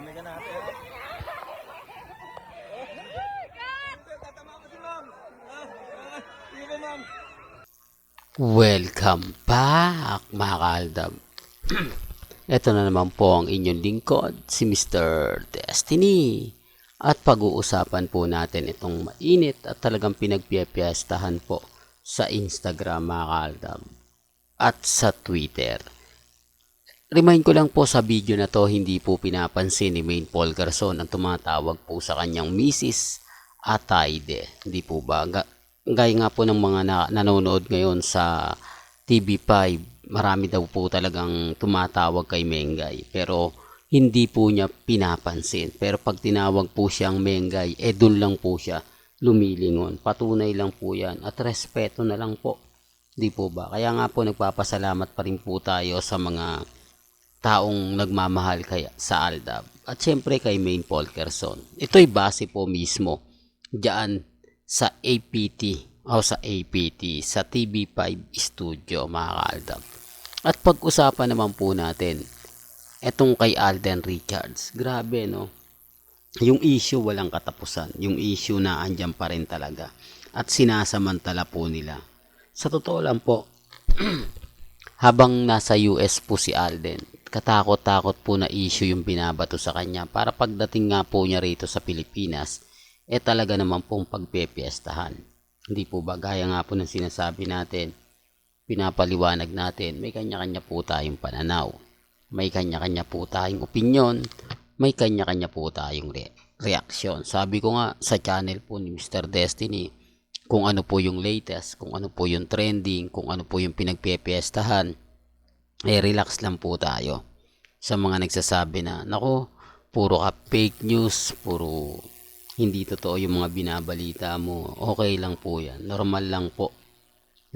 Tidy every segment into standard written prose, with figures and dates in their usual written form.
Dami ka natin. Tatama mo si ma'am. Sige ba ma'am? Welcome back mga kaaldab. Ito na naman po ang inyong lingkod, si Mr. Destiny. At pag-uusapan po natin itong mainit at talagang pinagpipiestahan po sa Instagram mga kaaldab at sa Twitter. Remind ko lang po sa video na to, hindi po pinapansin ni Maine Paul Garson ang tumatawag po sa kanyang Mrs. Ataide. Hindi po ba? Gaya nga po ng mga nanonood ngayon sa TV5, marami daw po talagang tumatawag kay Mengay. Pero hindi po niya pinapansin. Pero pag tinawag po siyang Mengay, dun lang po siya lumilingon. Patunay lang po yan at respeto na lang po. Di po ba? Kaya nga po nagpapasalamat pa rin po tayo sa mga taong nagmamahal kaya sa Aldab. At syempre kay Maine Paul Garson. Ito'y base po mismo diyan sa APT o sa APT, sa TV5 studio mga kaaldab. At pag-usapan naman po natin etong kay Alden Richards. Grabe no? Yung issue walang katapusan. Yung issue na andyan pa rin talaga. At sinasamantala po nila. Sa totoo lang po, habang nasa US po si Alden, katakot-takot po na issue yung binabato sa kanya para pagdating nga po niya rito sa Pilipinas, talaga naman pong pagpepiestahan. Hindi po ba gaya nga po ng sinasabi natin, pinapaliwanag natin, may kanya-kanya po tayong pananaw, may kanya-kanya po tayong opinyon, may kanya-kanya po tayong reaksyon. Sabi ko nga sa channel po ni Mr. Destiny, kung ano po yung latest, kung ano po yung trending, kung ano po yung pinagpepiestahan, relax lang po tayo. Sa mga nagsasabi na, nako, puro ka fake news, puro hindi totoo yung mga binabalita mo, okay lang po yan. Normal lang po.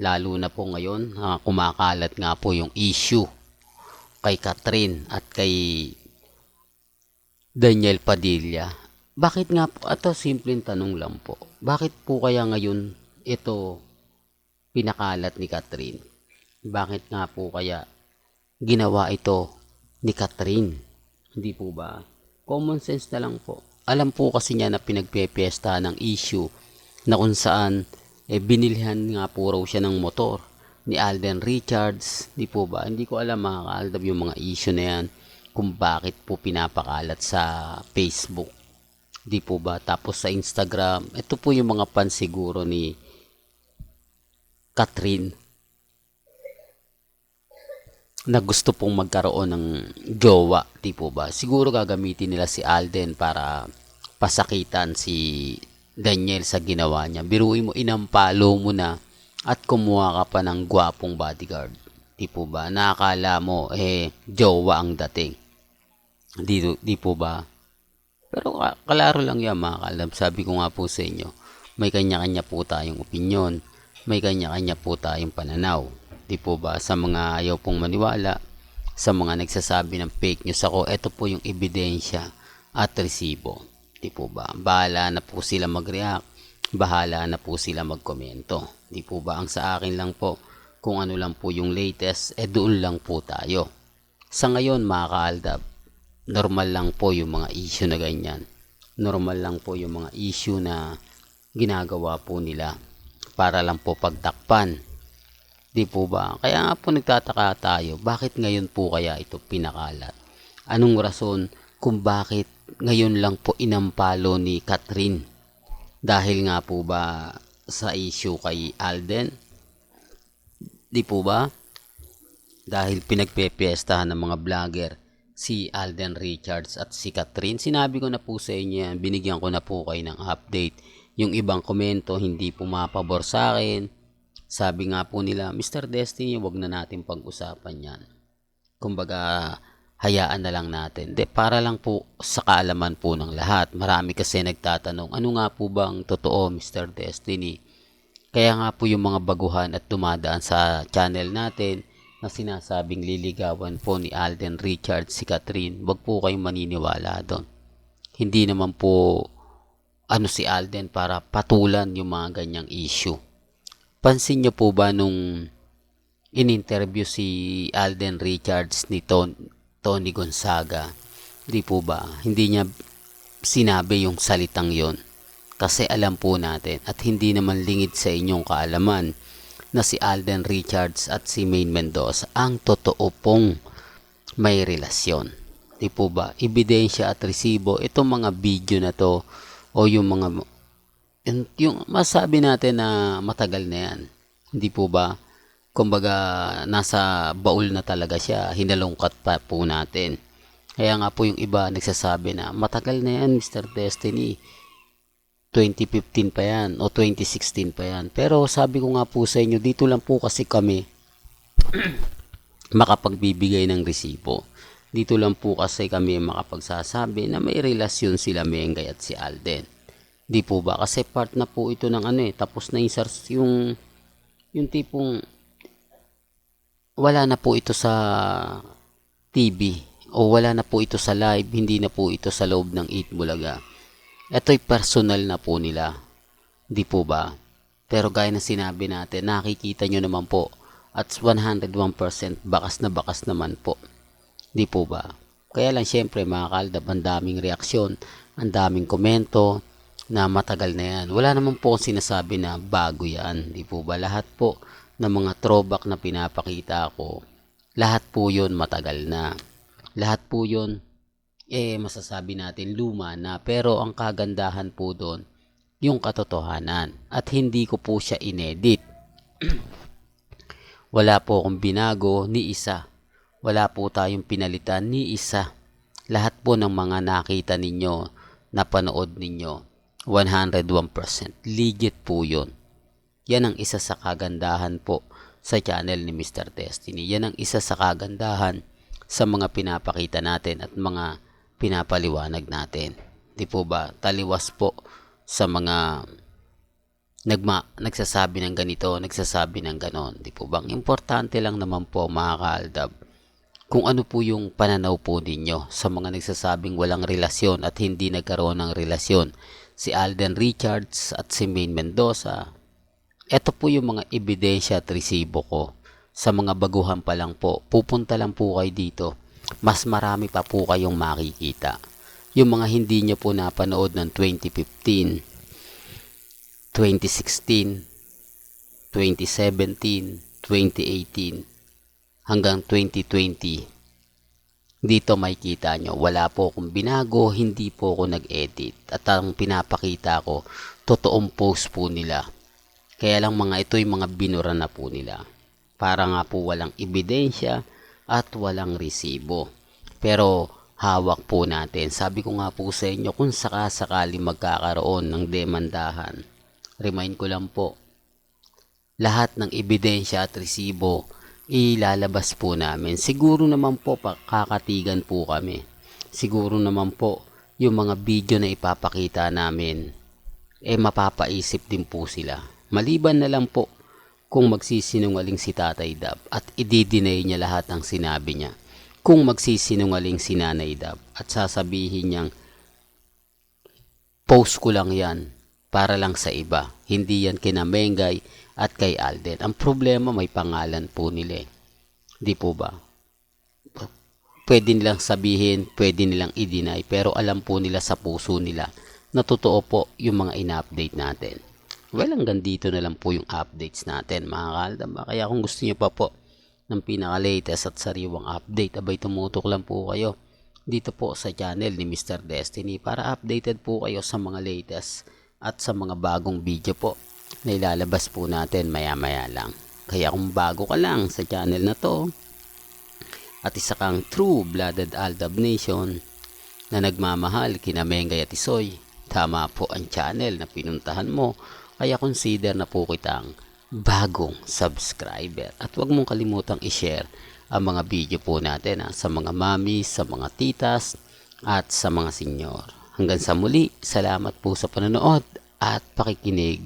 Lalo na po ngayon, kumakalat nga po yung issue kay Catherine at kay Daniel Padilla. Bakit nga po, ito simpleng tanong lang po, bakit po kaya ngayon ito pinakalat ni Catherine? Bakit nga po kaya ginawa ito ni Catherine? Hindi po ba? Common sense na lang po. Alam po kasi niya na pinagpepiesta ng issue na kung saan binilhan nga po raw siya ng motor ni Alden Richards. Hindi po ba? Hindi ko alam mga kaaldab yung mga issue na yan kung bakit po pinapakalat sa Facebook. Di po ba? Tapos sa Instagram, ito po yung mga pansiguro ni Catherine na gusto pong magkaroon ng jowa, di po ba? Siguro gagamitin nila si Alden para pasakitan si Daniel sa ginawa niya. Biruin mo, inampalo mo na at kumuha ka pa ng gwapong bodyguard. Di po ba? Nakakala mo, jowa ang dating. Di po ba? Pero kalaro lang yan mga kalab. Sabi ko nga po sa inyo, may kanya-kanya po tayong opinyon, may kanya-kanya po tayong pananaw. Di po ba? Sa mga ayaw pong maniwala, sa mga nagsasabi ng fake news ako, ito po yung ebidensya at resibo. Di po ba? Bahala na po sila mag-react, bahala na po sila magkomento. Di po ba? Ang sa akin lang po, kung ano lang po yung latest, doon lang po tayo. Sa ngayon mga kaaldab, normal lang po yung mga issue na ganyan. Normal lang po yung mga issue na ginagawa po nila para lang po pagtakpan. Di po ba? Kaya nga po nagtataka tayo, bakit ngayon po kaya ito pinakalat? Anong rason kung bakit ngayon lang po inampalo ni Catherine? Dahil nga po ba sa issue kay Alden? Di po ba? Dahil pinagpepiestahan ng mga vlogger si Alden Richards at si Catherine. Sinabi ko na po sa inyo yan, binigyan ko na po kayo ng update. Yung ibang komento hindi pumapabor sa akin. Sabi nga po nila, Mr. Destiny, wag na natin pag-usapan yan. Kumbaga, hayaan na lang natin. Para lang po sa kaalaman po ng lahat. Marami kasi nagtatanong, ano nga po bang totoo, Mr. Destiny? Kaya nga po yung mga baguhan at dumadaan sa channel natin na sinasabing liligawan po ni Alden Richards si Catherine, wag po kayong maniniwala doon. Hindi naman po si Alden para patulan yung mga ganyang issue. Pansin nyo po ba nung in-interview si Alden Richards ni Tony Gonzaga, Di po ba? Hindi niya sinabi yung salitang yon. Kasi alam po natin at hindi naman lingid sa inyong kaalaman na si Alden Richards at si Maine Mendoza ang totoo pong may relasyon. Di po ba? Ebidensya at resibo, itong mga video na to o yung mga yung masabi natin na matagal na yan. Hindi po ba? Kumbaga nasa baul na talaga siya, hinalungkat pa po natin. Kaya nga po yung iba nagsasabi na matagal na yan Mr. Destiny, 2015 pa yan o 2016 pa yan. Pero sabi ko nga po sa inyo, dito lang po kasi kami makapagbibigay ng resibo. Dito lang po kasi kami makapagsasabi na may relasyon sila Mengay at si Alden. Di po ba? Kasi part na po ito ng tapos na yung tipong wala na po ito sa TV o wala na po ito sa live, hindi na po ito sa loob ng Eat Bulaga. Ito'y personal na po nila. Di po ba? Pero gaya na sinabi natin, nakikita nyo naman po at 101% bakas na bakas naman po. Di po ba? Kaya lang syempre mga kaaldab, ang daming reaksyon, ang daming komento na matagal na yan. Wala naman po sinasabi na bago yan. Di po ba? Lahat po ng mga throwback na pinapakita ko, lahat po yun matagal na. Lahat po yun masasabi natin luma na, pero ang kagandahan po doon yung katotohanan at hindi ko po siya inedit. Wala po akong binago ni isa, wala po tayong pinalitan ni isa. Lahat po ng mga nakita ninyo, napanood ninyo, 101% legit po yun. Yan ang isa sa kagandahan po sa channel ni Mr. Destiny. Yan ang isa sa kagandahan sa mga pinapakita natin at mga pinapaliwanag natin. Di po ba? Taliwas po sa mga nagsasabi ng ganito, nagsasabi ng ganon. Di po ba? Ang importante lang naman po mga kaaldab, kung ano po yung pananaw po ninyo sa mga nagsasabing walang relasyon at hindi nagkaroon ng relasyon si Alden Richards at si Maine Mendoza. Ito po yung mga ebidensya at resibo ko. Sa mga baguhan pa lang po, pupunta lang po kayo dito, mas marami pa po kayong makikita. Yung mga hindi nyo po napanood ng 2015, 2016, 2017, 2018, hanggang 2020, dito may kita nyo. Wala po akong binago, hindi po ako nag-edit. At ang pinapakita ko, totoong post po nila. Kaya lang mga ito yung mga binura na po nila. Para nga po walang ebidensya at walang resibo. Pero hawak po natin. Sabi ko nga po sa inyo, kung sakasakali magkakaroon ng demandahan, remind ko lang po, lahat ng ebidensya at resibo ilalabas po namin. Siguro naman po kakatigan po kami. Siguro naman po yung mga video na ipapakita namin mapapaisip din po sila. Maliban na lang po kung magsisinungaling si Tatay Dab at i-deny niya lahat ng sinabi niya. Kung magsisinungaling si Nanay Dab at sasabihin niyang post ko lang yan para lang sa iba, hindi yan kina Mengay at kay Alden. Ang problema, may pangalan po nila. Di po ba? Pwede nilang sabihin, pwede nilang i-deny, pero alam po nila sa puso nila na totoo po yung mga ina-update natin. Well, hanggang dito na lang po yung updates natin mga kaaldab. Kaya kung gusto niyo pa po ng pinaka-latest at sariwang update, abay tumutok lang po kayo dito po sa channel ni Mr. Destiny para updated po kayo sa mga latest at sa mga bagong video po na ilalabas po natin maya-maya lang. Kaya kung bago ka lang sa channel na to at isa kang true-blooded Aldab Nation na nagmamahal kina Mengay at Isoy, tama po ang channel na pinuntahan mo. Kaya consider na po kitang bagong subscriber. At huwag mong kalimutang i-share ang mga video po natin sa mga mami, sa mga titas, at sa mga senyor. Hanggang sa muli, salamat po sa panonood at pakikinig.